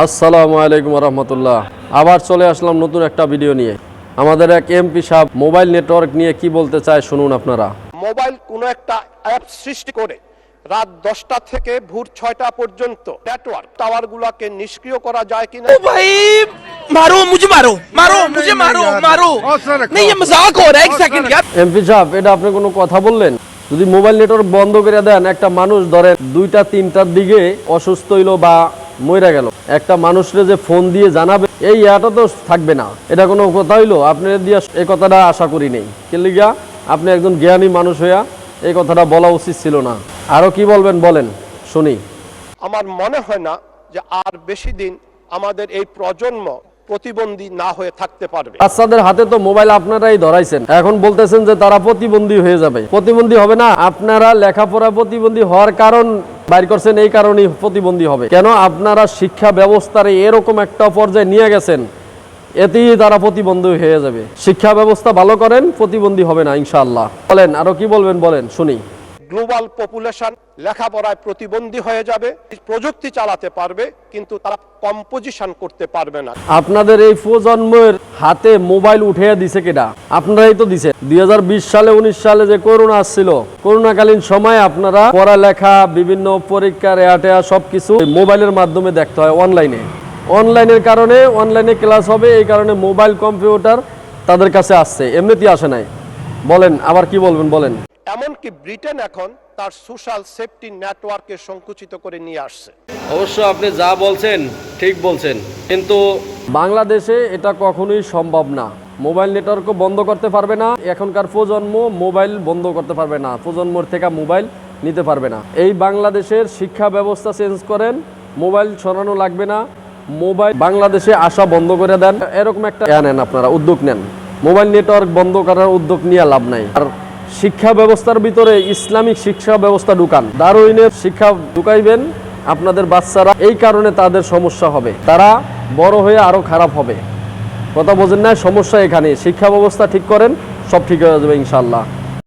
আসসালামু আলাইকুম রহমতুল্লাহ। আবার চলে আসলাম নতুন একটা ভিডিও নিয়ে। আমাদের এক এমপি সাহেব মোবাইল নেটওয়ার্ক নিয়ে কি বলতে চায় শুনুন আপনারা। মোবাইল কোনো একটা অ্যাপ সৃষ্টি করে রাত 10টা থেকে ভোর 6টা পর্যন্ত নেটওয়ার্ক টাওয়ারগুলোকে নিষ্ক্রিয় করা যায় কিনা। भाई मारो मुझे मारो मारो मुझे मारो मारो नहीं ये मजाक हो रहा है एक सेकंड यार। এমপি সাহেব এটা আপনি কোনো কথা বললেন? যদি মোবাইল নেটওয়ার্ক বন্ধ করে দেন, একটা মানুষ ধরেন 2টা 3টার দিকে অসুস্থ হইলো বা মরে গেল, একটা মানুষরে যে ফোন দিয়ে জানাবে এই ইয়াটা তো থাকবে না। এটা কোনো কথা হইলো? আপনি দিয়ে এই কথাটা আশা করি নেই। কেলিগা আপনি একজন জ্ঞানী মানুষ হইয়া এই কথাটা বলা উচিত ছিল না। আরো কি বলবেন বলেন শুনি। আমার মনে হয় না যে আর বেশি দিন আমাদের এই প্রজন্ম প্রতিবন্ধী না হয়ে থাকতে পারবে। বাচ্চাদের হাতে তো মোবাইল আপনারাই ধরাইছেন, এখন বলতেছেন যে তারা প্রতিবন্ধী হয়ে যাবে। প্রতিবন্ধী হবে না, আপনারা লেখাপড়া প্রতিবন্ধী হওয়ার কারণ বাইর করছেন, এই কারণেই প্রতিবন্ধী হবে। কেন আপনারা শিক্ষা ব্যবস্থার এরকম একটা পর্যায়ে নিয়ে গেছেন, এতেই তারা প্রতিবন্ধী হয়ে যাবে। শিক্ষা ব্যবস্থা ভালো করেন, প্রতিবন্ধী হবে না ইনশাআল্লাহ। বলেন আরো কি বলবেন বলেন শুনি। গ্লোবাল পপুলেশন লেখাপড়ায় প্রতিবন্ধী হয়ে যাবে, প্রযুক্তি চালাতে পারবে কিন্তু তারা কম্পোজিশন করতে পারবে না। আপনাদের এই প্রজন্মের হাতে মোবাইল উঠে দিছে কেডা? আপনারাই তো দিছে। 2020 সালে 19 সালে যে করোনা আসছিল, করোনাকালীন সময় আপনারা পড়ালেখা, বিভিন্ন পরীক্ষার এয়াটেয়া সবকিছু মোবাইলের মাধ্যমে দেখতে হয় অনলাইনের কারণে। অনলাইনে ক্লাস হবে, এই কারণে মোবাইল কম্পিউটার তাদের কাছে আসছে, এমনিতেই আসে নাই। বলেন আবার কি বলবেন বলেন। এমনকি ব্রিটেন এখন তার সোশ্যাল সেফটি নেটওয়ার্কে সংকুচিত করে নিয়ে আসছে। অবশ্য আপনি যা বলছেন ঠিক বলছেন, কিন্তু বাংলাদেশে এটা কখনোই সম্ভব না। মোবাইল নেটওয়ার্কও বন্ধ করতে পারবে না, এখনকার প্রজন্ম মোবাইল বন্ধ করতে পারবে না, প্রজন্মর থেকে মোবাইল নিতে পারবে না। এই বাংলাদেশের শিক্ষা ব্যবস্থা চেঞ্জ করেন, মোবাইল সরানো লাগবে না, মোবাইল বাংলাদেশে আসা বন্ধ করে দেন, এরকম একটা নেন, আপনারা উদ্যোগ নেন। মোবাইল নেটওয়ার্ক বন্ধ করার উদ্যোগ নিয়ে লাভ নাই। আর শিক্ষা ব্যবস্থার ভিতরে ইসলামিক শিক্ষা ব্যবস্থা ঢুকান, দারুইনের শিক্ষা ঢুকাইবেন আপনাদের বাচ্চারা, এই কারণে তাদের সমস্যা হবে, তারা বড় হয়ে আরো খারাপ হবে। কথা বোঝেন না? সমস্যা এখানে। শিক্ষা ব্যবস্থা ঠিক করেন, সব ঠিক হয়ে যাবে ইনশাআল্লাহ।